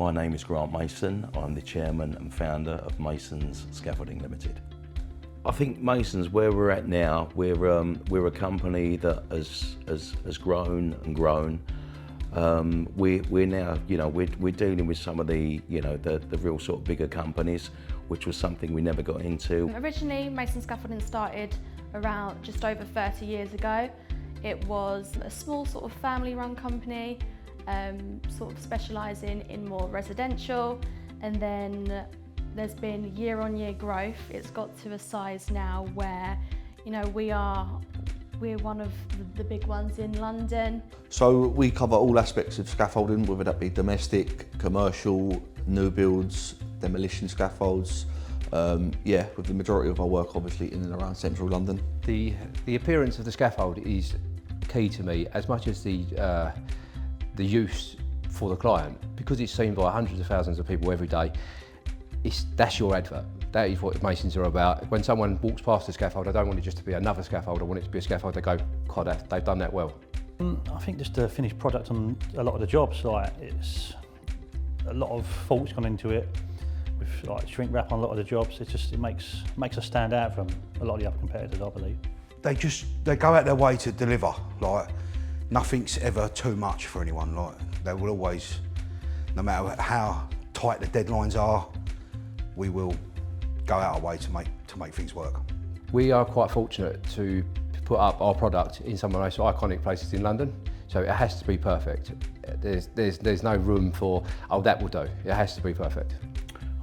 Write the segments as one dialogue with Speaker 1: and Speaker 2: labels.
Speaker 1: My name is Grant Mason. I'm the chairman and founder of Masons Scaffolding Limited. I think Masons, where we're at now, we're a company that has grown and grown. We're now, we're dealing with some of the real sort of bigger companies, which was something we never got into.
Speaker 2: Originally, Mason Scaffolding started around just over 30 years ago. It was a small sort of family-run company, sort of specialising in more residential, and then there's been year-on-year growth. It's got to a size now where, we're one of the big ones in London.
Speaker 3: So we cover all aspects of scaffolding, whether that be domestic, commercial, new builds, demolition scaffolds. With the majority of our work obviously in and around central London.
Speaker 4: The appearance of the scaffold is key to me, as much as the use for the client, because it's seen by hundreds of thousands of people every day. That's your advert. That is what Masons are about. When someone walks past a scaffold, I don't want it just to be another scaffold. I want it to be a scaffold they go, God, they've done that well.
Speaker 5: I think just the finished product on a lot of the jobs, it's a lot of thought's gone into it. With shrink wrap on a lot of the jobs, it makes us stand out from a lot of the other competitors, I believe.
Speaker 6: They go out their way to deliver. Nothing's ever too much for anyone. They will always, no matter how tight the deadlines are, we will go out our way to make things work.
Speaker 4: We are quite fortunate to put up our product in some of the most iconic places in London, so it has to be perfect. There's no room for, oh, that will do. It has to be perfect.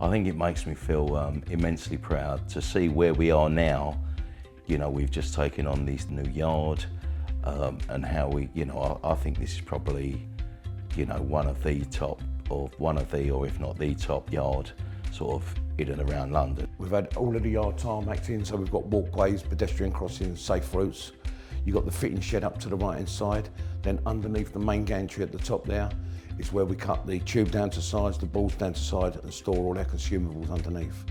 Speaker 1: I think it makes me feel immensely proud to see where we are now. We've just taken on this new yard, and how I think this is probably, one of the top, or if not the top yard, sort of in and around London.
Speaker 7: We've had all of the yard tarmacked in, so we've got walkways, pedestrian crossings, safe routes. You've got the fitting shed up to the right hand side, then underneath the main gantry at the top there is where we cut the tube down to size, the balls down to side, and store all our consumables underneath.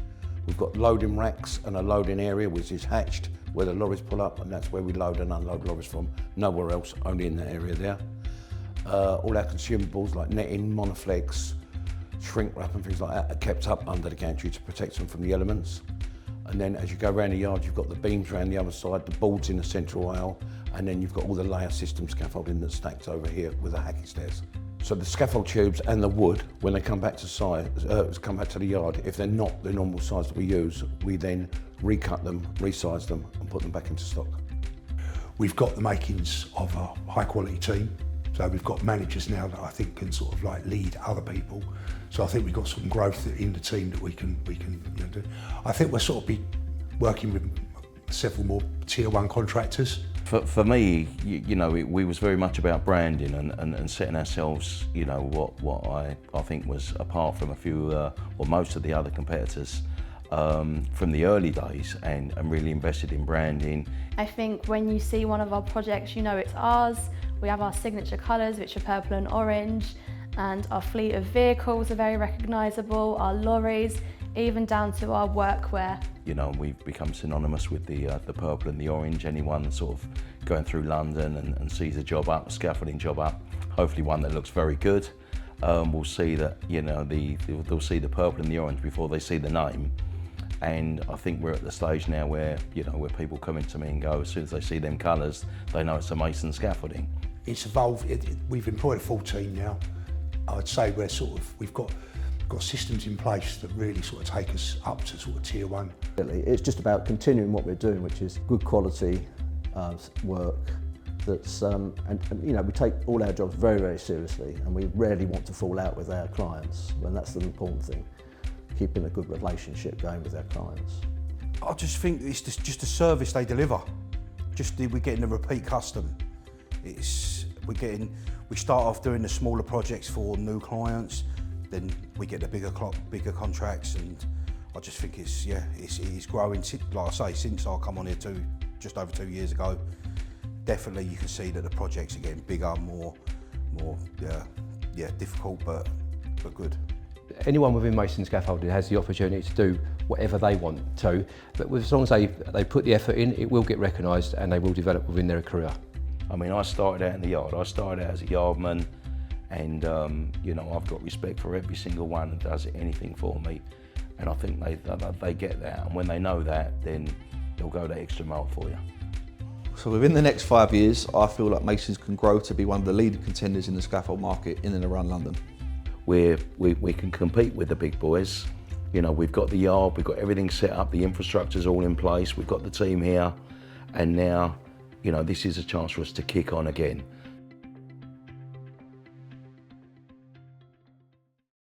Speaker 7: We've got loading racks and a loading area which is hatched where the lorries pull up, and that's where we load and unload lorries from. Nowhere else, only in that area there. All our consumables like netting, monoflex, shrink wrap and things like that are kept up under the gantry to protect them from the elements. And then as you go around the yard, you've got the beams around the other side, the boards in the central aisle, and then you've got all the layer system scaffolding that's stacked over here with the hacky stairs. So the scaffold tubes and the wood, when they come back to the yard, if they're not the normal size that we use, we then recut them, resize them, and put them back into stock.
Speaker 6: We've got the makings of a high quality team. So we've got managers now that I think can sort of lead other people. So I think we've got some growth in the team that we can do. I think we'll sort of be working with several more tier one contractors.
Speaker 1: For me, we was very much about branding and setting ourselves, what I think was apart from a few or most of the other competitors from the early days, and really invested in branding.
Speaker 2: I think when you see one of our projects, it's ours. We have our signature colours, which are purple and orange, and our fleet of vehicles are very recognisable, our lorries, even down to our workwear.
Speaker 1: We've become synonymous with the purple and the orange. Anyone sort of going through London and sees a job up, a scaffolding job up, hopefully one that looks very good, will see that, they'll see the purple and the orange before they see the name. And I think we're at the stage now where, where people come into me and go, as soon as they see them colours, they know it's a Mason Scaffolding.
Speaker 6: It's evolved. We've employed a full team now. I'd say we've got systems in place that really sort of take us up to sort of tier one.
Speaker 8: It's just about continuing what we're doing, which is good quality work. We take all our jobs very, very seriously, and we rarely want to fall out with our clients, and that's the important thing. Keeping a good relationship going with our clients.
Speaker 6: I just think it's just a service they deliver. We're getting a repeat custom. We start off doing the smaller projects for new clients, then we get the bigger contracts, and I just think it's growing. Like I say, since I come on here just over 2 years ago, definitely you can see that the projects are getting bigger, more difficult, but good.
Speaker 4: Anyone within Mason Scaffolding has the opportunity to do whatever they want to, but as long as they put the effort in, it will get recognised and they will develop within their career.
Speaker 1: I mean, I started out in the yard. I started out as a yardman, and you know, I've got respect for every single one that does anything for me, and I think they get that, and when they know that, then they'll go that extra mile for you.
Speaker 3: So within the next 5 years, I feel like Masons can grow to be one of the leading contenders in the scaffold market in and around London.
Speaker 1: We can compete with the big boys. You know, we've got the yard, we've got everything set up, the infrastructure's all in place, we've got the team here, and now, you know, this is a chance for us to kick on again.